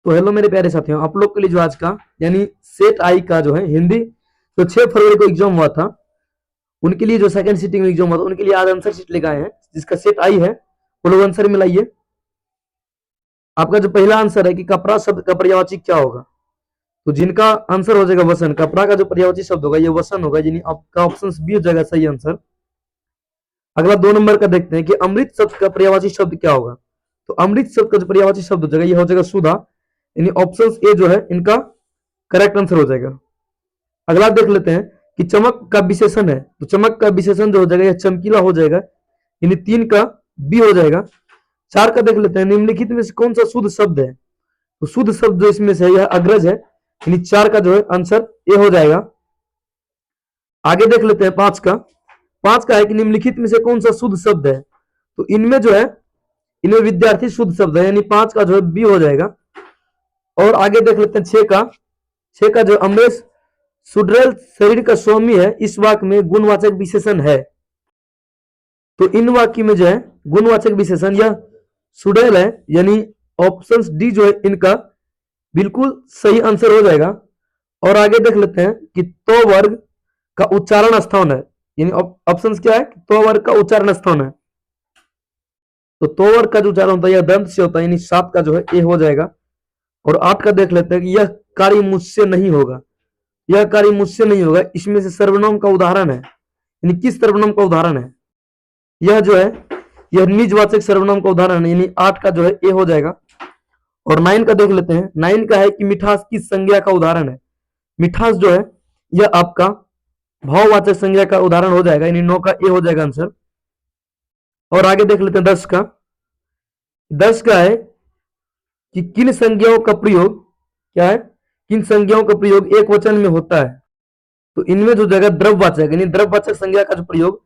तो हेलो मेरे प्यारे साथियों, आप लोग के लिए जो आज का यानी सेट आई का जो है हिंदी, तो 6 फरवरी को एग्जाम हुआ था, उनके लिए जो सेकंड सिटिंग में एग्जाम हुआ था, उनके लिए आज आंसर शीट लेकर आए हैं जिसका सेट आई है। वो लोग आंसर मिलाइए। आपका जो पहला आंसर है कि कपड़ा शब्द का पर्यायवाची क्या होगा, तो जिनका आंसर हो जाएगा वसन, कपड़ा का जो पर्यायवाची शब्द होगा ये वसन होगा, यानी आपका ऑप्शन बी हो जाएगा सही आंसर। अगला 2 नंबर का देखते हैं कि अमृत शब्द का पर्यायवाची शब्द क्या होगा। तो अमृत शब्द का जो पर्यायवाची शब्द हो जाएगा ये हो जाएगा सुधा, यानी ऑप्शन ए जो है इनका करेक्ट आंसर हो जाएगा। अगला देख लेते हैं कि चमक का विशेषण है, तो चमक का विशेषण जो हो जाएगा यह चमकीला हो जाएगा, यानी 3 का बी हो जाएगा। 4 का देख लेते हैं निम्नलिखित में से कौन सा शुद्ध शब्द है, तो शुद्ध शब्द जो इसमें से है यह अग्रज है, यानी 4 का जो है आंसर ए हो जाएगा। आगे देख लेते हैं 5 का। 5 का है कि निम्नलिखित में से कौन सा शुद्ध शब्द है, तो इनमें जो है इनमें विद्यार्थी शुद्ध शब्द है, यानी 5 का जो है बी हो जाएगा। और आगे देख लेते हैं 6 का। 6 का जो अमरेश सुड्रेल शरीर का स्वामी है, इस वाक्य में गुणवाचक विशेषण है, तो इन वाक्य में जो है गुणवाचक विशेषण यह सुडेल है, यानी ऑप्शन डी जो है इनका बिल्कुल सही आंसर हो जाएगा। और आगे देख लेते हैं कि तो वर्ग का उच्चारण स्थान है, यानी ऑप्शन क्या है, तो वर्ग का उच्चारण स्थान है, तो वर्ग का जो उच्चारण होता है यह दंत से होता है, यानी 7 का जो है ए हो जाएगा। और 8 का देख लेते हैं कि यह कार्य मुझसे नहीं होगा, यह कार्य मुझसे नहीं होगा, इसमें से सर्वनाम का उदाहरण है, यानी किस सर्वनाम का उदाहरण है, यह जो है यह निजवाचक सर्वनाम का उदाहरण है, यानी 8 का जो है ए हो जाएगा। और 9 का देख लेते हैं। 9 का है कि मिठास किस संज्ञा का उदाहरण है, मिठास जो है यह आपका भाववाचक संज्ञा का उदाहरण हो जाएगा, यानी 9 का ए हो जाएगा आंसर। और आगे देख लेते हैं 10 का। 10 का है कि किन संज्ञाओं का प्रयोग क्या है, किन संज्ञाओं का प्रयोग एक वचन में होता है, तो इनमें जो जगह द्रव्यवाचक यानी द्रव्यवाचक संज्ञा का जो प्रयोग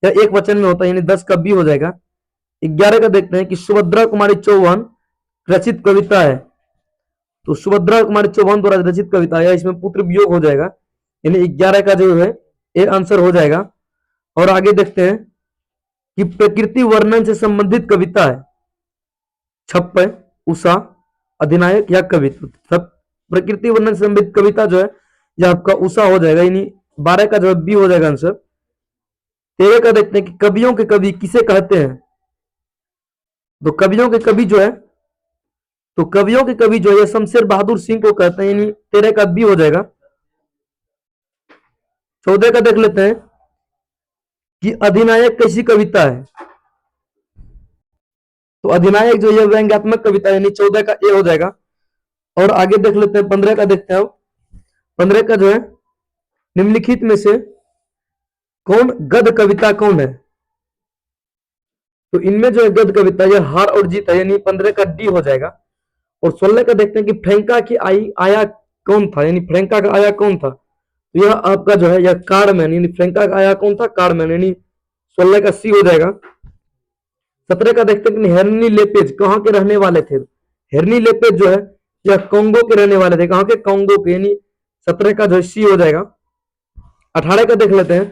यह एक वचन में होता है, यानी 10 का बी हो जाएगा। 11 का देखते हैं कि सुभद्रा कुमारी चौहान रचित कविता है, तो सुभद्रा कुमारी चौहान द्वारा रचित कविता है, इसमें पुत्र वियोग हो जाएगा, यानी 11 का जो है ए आंसर हो जाएगा। और आगे देखते हैं कि प्रकृति वर्णन से संबंधित कविता है, छप्पय, उषा, अधिनायक या कवित्व, सब प्रकृति वर्णन से संबंधित कविता जो है यह आपका उषा हो जाएगा, यानी 12 का जो है बी हो जाएगा आंसर। 13 का देखते हैं कि कवियों के कवि किसे कहते हैं, तो कवियों के कवि जो है, तो कवियों के कवि जो है शमशेर बहादुर सिंह को कहते हैं, यानी 13 का बी हो जाएगा। 14 का देख लेते हैं कि अधिनायक कैसी कविता है, तो अधिनायक जो है व्यंग्यात्मक कविता है, यानी 14 का ए हो जाएगा। और आगे देख लेते हैं 15 का देखते हैं। 15 का जो है निम्नलिखित में से कौन गद्य कविता कौन है, तो इनमें जो है गद्य कविता यह हार और जीत है, यानी 15 का डी हो जाएगा। और 16 का देखते हैं कि फ्रैंका की आया कौन था, यानी फ्रैंका का आया कौन था, तो यह आपका जो है यह कार्डमैन, यानी फ्रैंका का आया कौन था, कार्डमैन, यानी 16 का सी हो जाएगा। 17 का देखते हैं कि हेरनी लेपेज कहाँ के रहने वाले थे, हेरनी लेपेज जो है यह कांगो के रहने वाले थे, कहाँ के, कांगो के, यानी 17 का जो है सी हो जाएगा। 18 का देख लेते हैं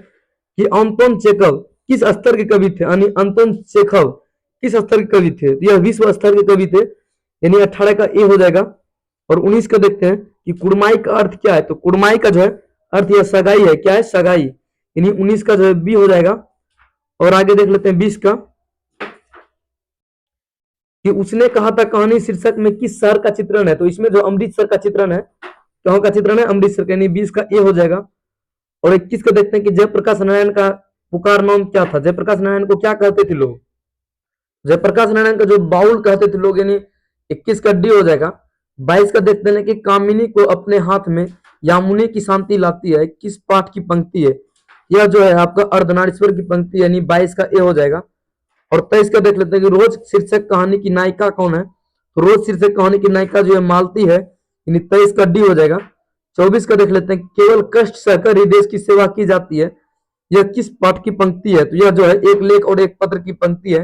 कि अंतोन चेखव किस स्तर के कवि थे, यानी अंतोन चेखव किस स्तर के कवि थे, यह विश्व स्तर के कवि थे, यानी 18 का ए हो जाएगा। और 19 का देखते हैं कि कुड़माई का अर्थ क्या है, तो कुड़माई का जो है अर्थ यह सगाई है, क्या है, सगाई, यानी 19 का जो है बी हो जाएगा। और आगे देख लेते हैं 20 का कि उसने कहा था कहानी शीर्षक में किस शहर का चित्रण है, तो इसमें जो अमृतसर का चित्रण है, कहाँ का चित्रण है, अमृतसर का, यानी 20 का ए हो जाएगा। और 21 का देखते हैं कि जयप्रकाश नारायण का पुकार नाम क्या था, जयप्रकाश नारायण को क्या कहते थे लोग, जयप्रकाश नारायण का जो बाउल कहते थे लोग, यानी 21 का डी हो जाएगा। 22 का देखते हैं कि कामिनी को अपने हाथ में यामुनी की शांति लाती है, किस पाठ की पंक्ति है, यह जो है आपका अर्धनारीश्वर की पंक्ति, यानी 22 का ए हो जाएगा। और 23 का देख लेते हैं कि रोज शीर्षक कहानी की नायिका कौन है, तो रोज शीर्षक कहानी की नायिका जो है मालती है, यानी 23 का डी हो जाएगा। 24 का देख लेते हैं केवल कष्ट सहकर ही देश की सेवा की जाती है, यह किस पाठ की पंक्ति है, तो यह जो है एक लेख और एक पत्र की पंक्ति है,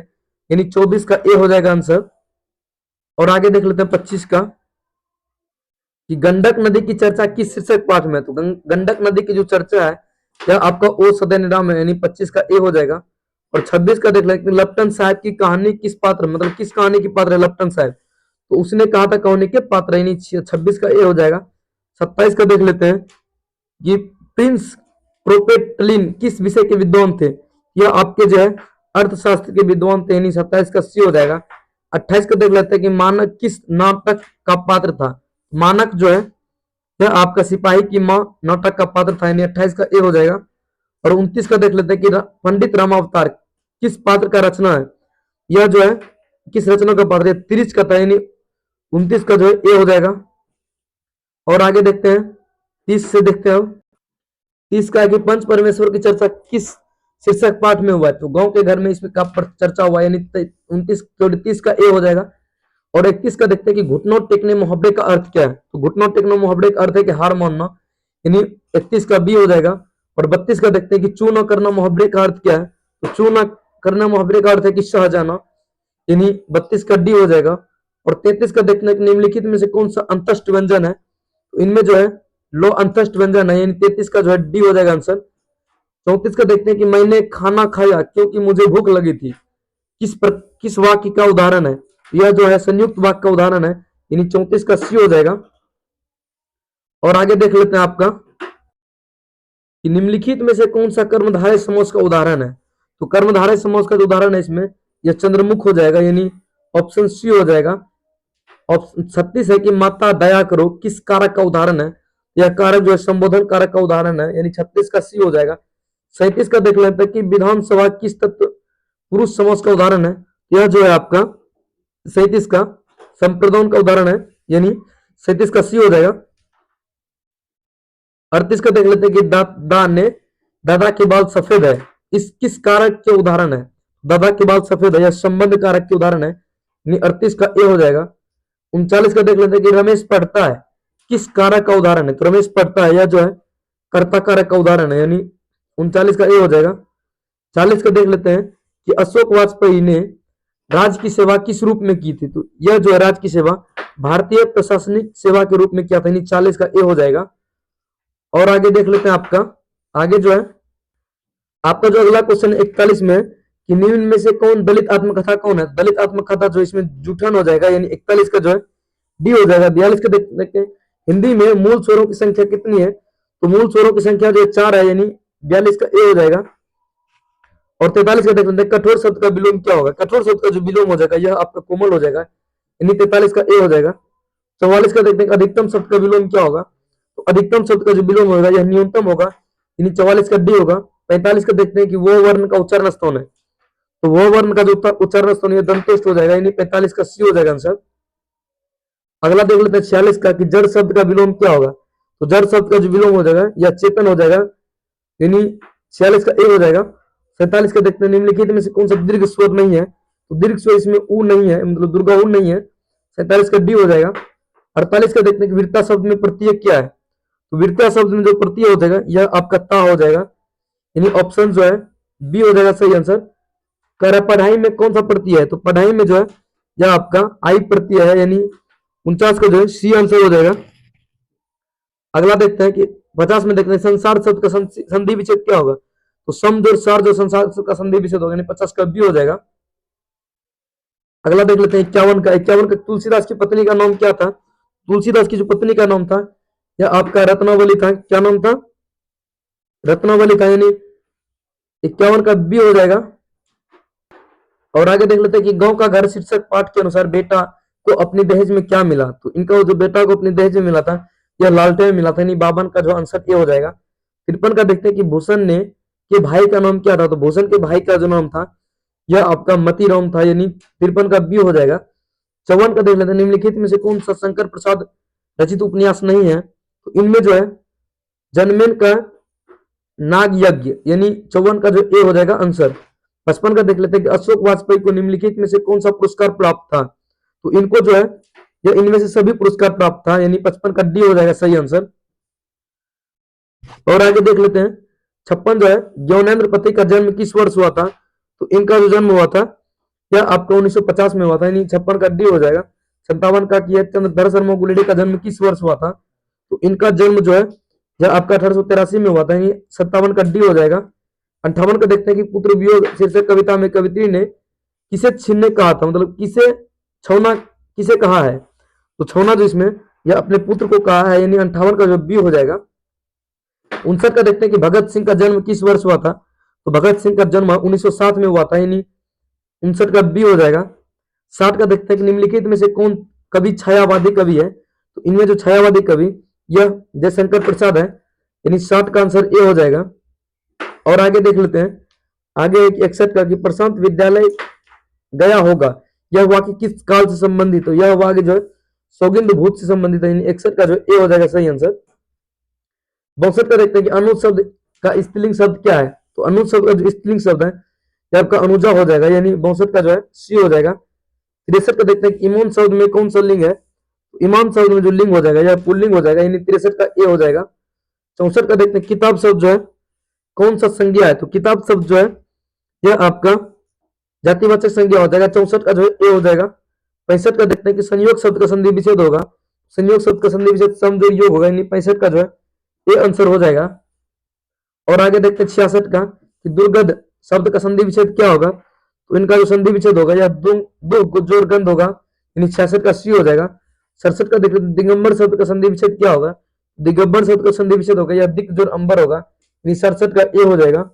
यानी 24 का ए हो जाएगा आंसर। और आगे देख लेते हैं 25 का कि गंडक नदी की चर्चा किस शीर्षक पाठ में, तो गंडक नदी की जो चर्चा है यह आपका ओ सदय निराम है, यानी 25 का ए हो जाएगा। और 26 का देख लेते हैं लप्टन साहब की कहानी किस पात्र, मतलब किस कहानी की पात्र है लप्टन साहब, तो उसने कहा था कौन के पात्र, यानी 26 का ए हो जाएगा। 27 का देख लेते हैं कि प्रिंस प्रोपेटलिन किस विषय के विद्वान थे, यह आपके जो है अर्थशास्त्र के विद्वान थे, यानी 27 का सी हो जाएगा। 28 का देख लेते हैं कि मानक किस नाटक का पात्र था, मानक जो है यह आपका सिपाही की माँ नाटक का पात्र था, यानी 28 का ए हो जाएगा। और 29 का देख लेते हैं कि पंडित रामावतार किस पात्र का रचना है, यह जो है किस रचना का पात्र है, 30 का था, यानी 29 का जो है ए हो जाएगा। और आगे देखते हैं 30 से देखते हैं 30 का है कि पंच परमेश्वर की चर्चा किस शीर्षक पाठ में हुआ है, तो गांव के घर में इसमें का चर्चा हुआ, यानी 29 का ए हो जाएगा। और 31 का देखते हैं कि घुटनों टेकने मुहावरे का अर्थ क्या है, तो घुटनों टेकने मुहावरे का अर्थ है कि हार मानना, यानी 31 का बी हो जाएगा। और 32 का देखते हैं कि चू न करना मुहावरे का अर्थ क्या है, तो चू न करना मुहावरे का अर्थ है कि सह जाना, यानी 32 का डी हो जाएगा। और 33 का देखना कि निम्नलिखित में से कौन सा अंतस्थ व्यंजन है, तो इनमें जो है लो अंतस्थ व्यंजन है, यानी 33 का जो है डी हो जाएगा आंसर। 34 का देखते हैं कि मैंने खाना खाया क्योंकि मुझे भूख लगी थी, किस वाक्य का उदाहरण है, यह जो है संयुक्त वाक्य का उदाहरण है, यानी 34 का सी हो जाएगा। और आगे देख लेते हैं आपका कि निम्नलिखित में से कौन सा कर्मधारय समास का उदाहरण है, तो कर्मधारय समास का जो उदाहरण है इसमें यह चंद्रमुख हो जाएगा, यानी ऑप्शन सी हो जाएगा। ऑप्शन 36 है कि माता दया करो किस कारक का उदाहरण है, यह कारक जो है संबोधन कारक का उदाहरण है, यानी 36 का सी हो जाएगा। 37 का देख लेते हैं कि विधानसभा किस तत्व पुरुष समास का उदाहरण है, यह जो है आपका 37 का संप्रदान का उदाहरण है, यानी 37 का सी हो जाएगा। 38 का देख लेते हैं कि दादा ने दादा के बाल सफेद है, इस किस कारक के उदाहरण है, दादा के बाल सफेद है, यह संबंध कारक के उदाहरण है, यानी 38 का ए हो जाएगा। 39 का देख लेते हैं कि रमेश पढ़ता है, किस कारक का उदाहरण है, तो रमेश पढ़ता है यह जो है कर्ता कारक का उदाहरण है, यानी 39 का ए हो जाएगा। 40 का देख लेते हैं कि अशोक वाजपेयी ने राज्य की सेवा किस रूप में की थी, तो यह जो है राज्य की सेवा भारतीय प्रशासनिक सेवा के रूप में किया था, यानी 40 का ए हो जाएगा। और आगे देख लेते हैं आपका, आगे जो है आपका जो अगला क्वेश्चन 41 में कि निम्न में से कौन दलित आत्मकथा कौन है, दलित आत्मकथा जो इसमें जूठन हो जाएगा, यानी 41 का जो है डी हो जाएगा। 42 का देखते हैं हिंदी में मूल स्वरों की संख्या कितनी है, तो मूल स्वरों की संख्या जो 4 है, यानी 42 का ए हो जाएगा। और 43 का देख लेते हैं कठोर शब्द का विलोम क्या होगा, कठोर शब्द का जो विलोम हो जाएगा यह आपका कोमल हो जाएगा, यानी 43 का ए हो जाएगा। 44 का देखते हैं अधिकतम शब्द का विलोम क्या होगा, तो अधिकतम शब्द का जो विलोम होगा यह न्यूनतम होगा, यानी 44 का डी होगा। 45 का देखते हैं कि वो वर्ण का उच्चारण स्थोन है, तो वो वर्ण का जो उच्चारण स्थोन है दंतोष्ठ हो जाएगा, यानी 45 का सी हो जाएगा आंसर। अगला देख लेते हैं 46 का कि जड़ शब्द का विलोम क्या होगा, तो जड़ शब्द का जो विलोम हो जाएगा यह चेतन हो जाएगा, यानी 46 का ए हो जाएगा। 47 का देखते हैं निम्नलिखित में से कौन सा दीर्घ स्वर नहीं है, तो दीर्घ स्वर इसमें ऊ नहीं है, मतलब दुर्गा ऊ नहीं है, 47 का डी हो जाएगा। 48 का देखते हैं कि वीरता शब्द में प्रत्यय क्या है, तो वीरता शब्द में जो प्रत्यय हो जाएगा यह आपका ता हो जाएगा, यानी ऑप्शन जो है बी हो जाएगा सही आंसर। कह रहा पढ़ाई में कौन सा प्रत्यय है, तो पढ़ाई में जो है यह आपका आई प्रत्यय है, यानी 49 का जो है सी आंसर हो जाएगा। अगला देखते हैं कि 50 में देखते हैं संसार शब्द का संधि विच्छेद क्या होगा, तो सम जोड़ सार जो संसार शब्द का संधि विच्छेद होगा, यानी 50 का बी हो जाएगा। अगला देख लेते हैं 51 का, 51 का तुलसीदास की पत्नी का नाम क्या था, तुलसीदास की जो पत्नी का नाम था यह आपका रत्नावली था, क्या नाम था, रत्नावली था, यानी 51 का बी हो जाएगा। और आगे देख लेते हैं कि गांव का घर शीर्षक पाठ के अनुसार बेटा को अपनी दहेज में क्या मिला, तो इनका जो बेटा को अपनी दहेज में मिला था यह लालटेन मिला था, यानी 52 का जो आंसर ये हो जाएगा। 53 का देखते हैं कि भूषण ने के भाई का नाम क्या था, तो भूषण के भाई का जो नाम था यह आपका मतीराम था, यानी 53 का बी हो जाएगा। 54 का देख लेते हैं निम्नलिखित में से कौन सा शंकर प्रसाद रचित उपन्यास नहीं है, तो इनमें जो है जनमेन का नाग यज्ञ, यानी 54 का जो ए हो जाएगा आंसर। 55 का देख लेते हैं कि अशोक वाजपेयी को निम्नलिखित में से कौन सा पुरस्कार प्राप्त था, तो इनको जो है यह इनमें से सभी पुरस्कार प्राप्त था, यानी 55 का डी हो जाएगा सही आंसर। और आगे देख लेते हैं 56 जो है ज्ञानेंद्र पति का जन्म किस वर्ष हुआ था, तो इनका जो जन्म हुआ था यह आपका 1950 में हुआ था, यानी 56 का डी हो जाएगा। 57 का कि चंद्रधर शर्मा गुलेडी का जन्म किस वर्ष हुआ था, तो इनका जन्म जो है यह आपका 1883 में हुआ था, यानी 57 का डी हो जाएगा। 58 का देखते हैं कि पुत्र वियोग शीर्षक कविता में कवित्री ने किसे छीनने कहा था, मतलब किसे छौना किसे कहा है, तो छौना जो इसमें यह अपने पुत्र को कहा है, यानी 58 का जो बी हो जाएगा। 59 का देखते हैं कि भगत सिंह का जन्म किस वर्ष हुआ था, तो भगत सिंह का जन्म 1907 में हुआ था, यानी 59 का बी हो जाएगा। 60 का देखते हैं कि निम्नलिखित में से कौन कवि छायावादी कवि है, तो इनमें जो छायावादी कवि यह जयशंकर प्रसाद है, यानी 60 का आंसर ए हो जाएगा। और आगे देख लेते हैं, आगे एक 61 का कि प्रशांत विद्यालय गया होगा, यह वाक्य किस काल से संबंधित हो, यह वाक्य जो है सौगिंद भूत से संबंधित है, यानी 61 का जो ए हो जाएगा सही आंसर। 62 का देखते हैं कि अनुज शब्द का स्त्रीलिंग शब्द क्या है, तो अनुज शब्द का जो स्त्रीलिंग शब्द है यह आपका अनुजा हो जाएगा, यानी 62 का जो है सी हो जाएगा। 63 का देखते हैं कि इमोन शब्द में कौन सा लिंग है, तो ईमान शब्द में जो लिंग हो जाएगा यह पुल्लिंग हो जाएगा, यानी 63 का ए हो जाएगा। 64 का देखते हैं किताब शब्द जो है कौन सा संज्ञा है, तो किताब शब्द जो है यह आपका जातिवाचक संज्ञा हो जाएगा, 64 का जो है ए हो जाएगा। 65 का देखते हैं कि संयोग शब्द का संधि विच्छेद होगा, संयोग शब्द का संधि विच्छेद सम जो योग होगा, यानी 65 का जो है ए आंसर हो जाएगा। और आगे देखते हैं 66 का कि दुर्गंध शब्द का संधि विच्छेद क्या होगा, तो इनका जो संधि विच्छेद होगा यह दो जोर गंध होगा, यानी 66 का सी हो जाएगा। 67 का देखते हैं दिगंबर शब्द का संधि विच्छेद क्या होगा, दिगंबर शब्द का संधि विच्छेद होगा, यह दिक जोर अंबर होगा, यानी 67 का ए हो जाएगा।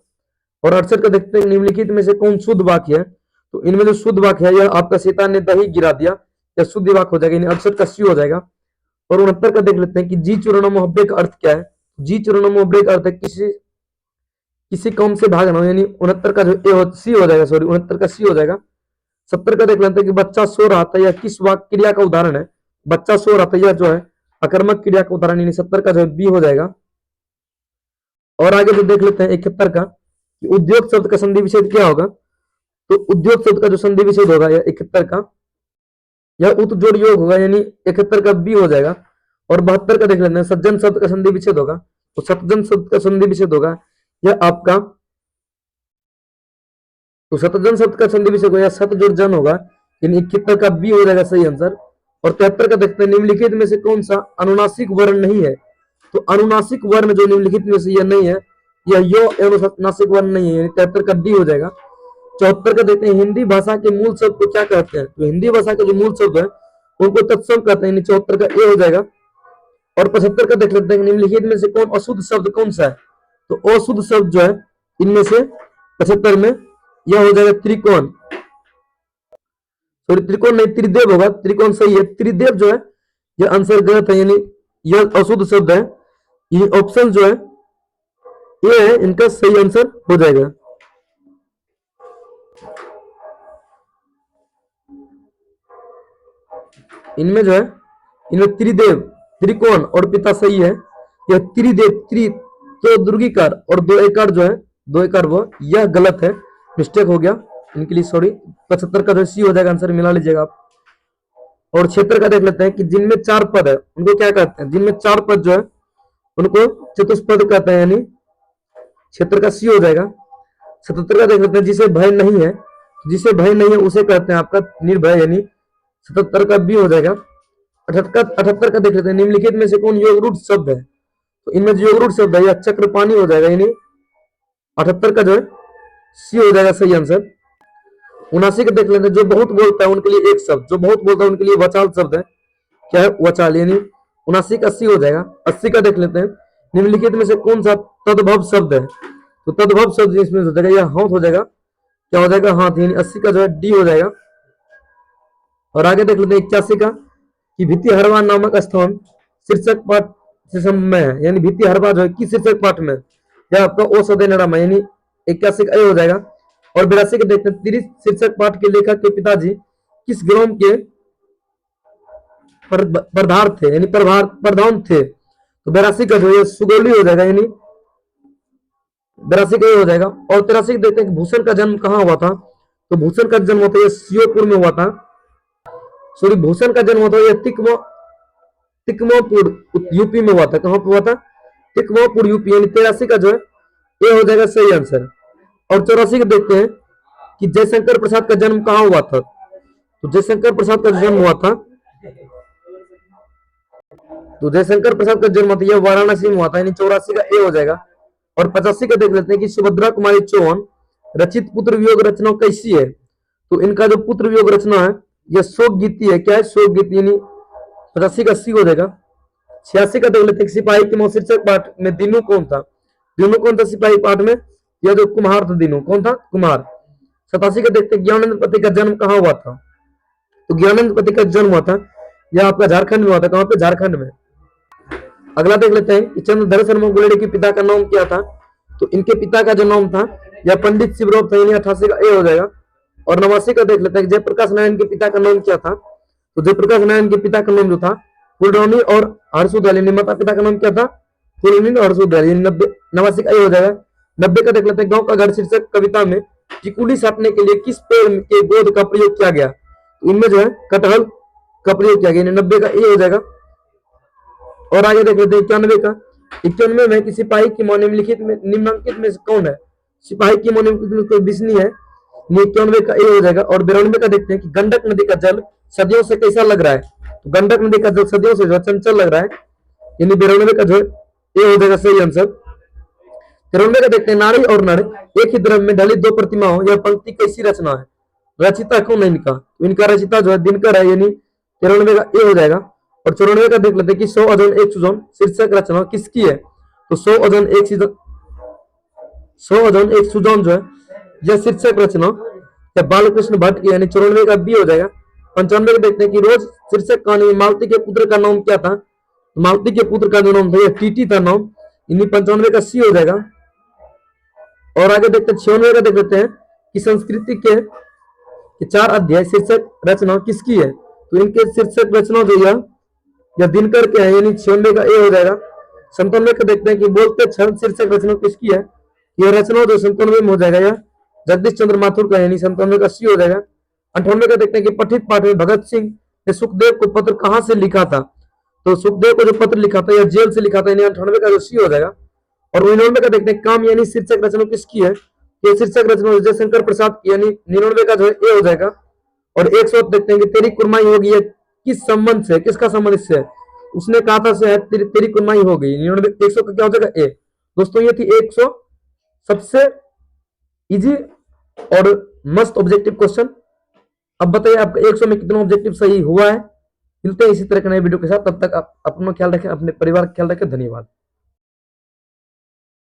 और 68 का देखते हैं निम्नलिखित में से कौन शुद्ध वाक्य है, तो इनमें जो शुद्ध वाक्य है यह आपका सीता ने दही गिरा दिया, यह शुद्ध वाक्य हो जाएगा, यानी 68 का सी हो जाएगा। और 69 का देख लेते हैं कि जी चूर्ण मुहब्बे का अर्थ क्या है, जी चूर्ण मुहब्बे का अर्थ है किसी कौम से भागना, यानी 69 का जो ए हो सी हो जाएगा, सॉरी 69 का सी हो जाएगा। 70 का देख लेते हैं कि बच्चा सो रहा था, यह किस वाक्य क्रिया का उदाहरण है, बच्चा सो रहा था यह जो है आक्रामक क्रिया का उदाहरण, यानी 70 का जो है बी हो जाएगा। और आगे जो देख लेते हैं 71 का कि उद्योग शब्द का संधि विच्छेद क्या होगा, तो उद्योग शब्द का जो संधि विच्छेद होगा यह 71 का यह उत जोड़ योग होगा, यानी 71 का बी हो जाएगा। और 72 का देख लेते हैं सज्जन शब्द का संधि विच्छेद होगा, तो सज्जन शब्द का संधि विच्छेद होगा यह आपका, तो सतजन शब्द का संधि विच्छेद होगा सत जोड़ जन होगा, यानी 71 का बी हो जाएगा सही आंसर। और 73 का देखते हैं निम्नलिखित में से कौन सा अनुनासिक वर्ण नहीं है, तो अनुनासिक वर्ण जो निम्नलिखित में से यह नहीं है, यह यो अनुनासिक वर्ण नहीं है, यानी 73 का डी हो जाएगा। 74 का देखते हैं हिंदी भाषा के मूल शब्द को क्या कहते हैं, तो हिंदी भाषा के जो मूल शब्द है उनको तत्सम कहते हैं, यानी 74 का ए हो जाएगा। और 75 का देख लेते हैं निम्नलिखित में से कौन अशुद्ध शब्द कौन सा है, तो अशुद्ध शब्द जो है इनमें से 75 में यह हो जाएगा त्रिकोण, सॉरी त्रिकोण नहीं त्रिदेव होगा, त्रिकोण सही है, त्रिदेव जो है यह आंसर गलत है, यानी यह अशुद्ध शब्द है, ये ऑप्शन जो है ये है इनका सही आंसर हो जाएगा। इनमें जो है इनमें त्रिदेव त्रिकोण और पिता सही है, यह त्रिदेव त्रि तो दुर्गीकार और दो एकार जो है दो एकार वो यह गलत है, मिस्टेक हो गया इनके लिए, सॉरी। 75 का जो सी हो जाएगा आंसर, मिला लीजिएगा आप। और 76 का देख लेते हैं कि जिनमें 4 पद है उनको क्या कहते हैं, जिनमें 4 पद जो है उनको चतुष्पद कहते हैं, यानी 76 का सी हो जाएगा। 77 का देख लेते हैं जिसे भय नहीं है, जिसे भय नहीं है उसे कहते हैं आपका निर्भय, यानी 77 का बी हो जाएगा। 78 का देख लेते हैं निम्नलिखित में से कौन योग रूढ़ शब्द है, तो इनमें जो योग रूढ़ शब्द है यह चक्रपाणी हो जाएगा, यानी 78 का जो है सी हो जाएगा सही आंसर। 79 का देख लेते हैं जो बहुत बोलता है उनके लिए एक शब्द, जो बहुत बोलता है उनके लिए वचाल शब्द है, क्या है वचाल, यानी 79 का सी हो जाएगा। 80 का देख लेते हैं निम्नलिखित में से कौन सा तद्भव शब्द है, तो तद्भव शब्द इसमें हो जाएगा यह हाथ हो जाएगा, क्या हो जाएगा हाथ, यानी 80 का जो है डी हो जाएगा। और आगे देख लेते हैं 81 का कि भित्ति हरवा नामक स्थान शीर्षक पाठ से संबंध है, यानी भित्ति हरवा जो है किस शीर्षक पाठ में, यह आपका औषधे नड़म है, यानी 81 का ए हो जाएगा। और 82 के देखते हैं 30 शीर्षक पाठ के लेखक के पिताजी किस ग्राम के प्रधान थे, यानी प्रधान थे, तो 82 का जो है सुगौली हो जाएगा, यानी 82 का ये हो जाएगा। और 83 देखते हैं भूषण का जन्म कहाँ हुआ था, तो भूषण का जन्म होता है श्योपुर में हुआ था, सॉरी भूषण का जन्म होता है तिकमोपुर यूपी में हुआ था, कहां पर हुआ था, तिकमोपुर यूपी, यानी 83 का जो है ये हो जाएगा सही आंसर। और 84 को देखते हैं कि जयशंकर प्रसाद का जन्म कहां हुआ था, तो जयशंकर प्रसाद का जन्म हुआ था, तो जयशंकर प्रसाद का जन्म था यह वाराणसी में हुआ था, यानी 84 का ए हो जाएगा। और 85 का देख लेते हैं कि सुभद्रा कुमारी चौहान रचित पुत्र वियोग रचना कैसी है, तो इनका जो पुत्र वियोग रचना है ये शोक गीति है। क्या है? शोक गीति, यानी 85 का 80 हो जाएगा। 86 का देख लेते हैं, सिपाही की मौत शीर्षक पाठ में दीनू कौन था? दीनू कौन था सिपाही पाठ में? यह जो कुम्हार था, दीनू कौन था? कुम्हार। 87 का देखते हैं, ज्ञानेंद्र पति का जन्म कहाँ हुआ था? तो ज्ञानेंद्र पति का जन्म हुआ था, यह आपका झारखंड में हुआ था। कहाँ पे? झारखंड में। अगला देख लेते हैं कि चंद्रधर शर्मा गुलेरिया के पिता का नाम क्या था? तो इनके पिता का जो नाम था यह पंडित शिवराम था, यानी 88 का ए हो जाएगा। और 89 का देख लेते हैं, जयप्रकाश नारायण के पिता का नाम क्या था? तो जयप्रकाश नारायण के पिता का नाम जो था फुलरानी और हर्षोदयाल, यानी माता पिता का नाम क्या था? फुलरानी और हर्षोदयाल, यानी 89 का ए हो जाएगा। 90 का देख लेते हैं, गांव का घर शीर्षक कविता में टिकुली साटने के लिए किस पेड़ के गोद का प्रयोग किया गया? तो इनमें जो है कटहल का प्रयोग किया गया, 90 का ए हो जाएगा। और आगे देख लेते हैं 91 का। 91 में कि सिपाही की मौन निम्नलिखित में निम्नांकित में से कौन है? सिपाही की मौन निम्नलिखित में कोई बिस्नी है, 91 का ए हो जाएगा। और 92 का देखते हैं कि गंडक नदी का जल सदियों से कैसा लग रहा है? तो गंडक नदी का जल सदियों से जो चंचल लग रहा है, यानी 92 का जो ए हो जाएगा सही आंसर। 93 का देखते हैं, नारी और नर एक ही द्रव्य में ढली दो प्रतिमा हो, यह पंक्ति कैसी रचना है? रचिता कौन है इनका? तो इनका रचिता जो है दिनकर है, यानी 93 का ए हो जाएगा। और 94 का देख लेते हैं कि 100 ओजोन एक सुजोन शीर्षक रचना किसकी है? तो 100 ओजोन एक सुजोन जो है यह शीर्षक रचना या बालकृष्ण भट्ट की, यानी 94 का बी हो जाएगा। 95 का देखते हैं कि रोज शीर्षक कहानी में मालती के पुत्र का नाम क्या था? मालती के पुत्र का जो नाम था यह टीटी था नाम, यानी 95 का सी हो जाएगा। और आगे देखते हैं 96 का देख लेते हैं कि संस्कृति के 4 अध्याय शीर्षक रचना किसकी है? तो इनके शीर्षक रचना जो या दिनकर के हैं, यानी 96 का ए हो जाएगा। 97 का देखते हैं कि बोलते क्षण शीर्षक रचना किसकी है? यह रचना जो 97 में हो जाएगा यह जगदीश चंद्र माथुर का, यानी 97 का सी हो जाएगा। 98 का देखते हैं कि पठित पाठ में भगत सिंह ने सुखदेव को पत्र कहां से लिखा था? तो सुखदेव को जो पत्र लिखा था यह जेल से लिखा था, यानी 98 का जो सी हो जाएगा। और 99 का देखते हैं काम यानी शीर्षक रचना किसकी है? ये शीर्षक रचना जयशंकर प्रसाद की, यानी 99 का जो है ए हो जाएगा। और 100 देखते हैं कि तेरी कुरमाई होगी, यह किस संबंध से, किसका संबंध इससे है? उसने कहा था से तेरी कुरमाई हो गई, 100 का क्या हो जाएगा? ए। दोस्तों ये थी 100 सबसे इजी और मस्त ऑब्जेक्टिव क्वेश्चन। अब बताइए आपका 100 में कितना ऑब्जेक्टिव सही हुआ है? मिलते हैं इसी तरह के नए वीडियो के साथ, तब तक आप अपना ख्याल रखें, अपने परिवार का ख्याल रखें। धन्यवाद।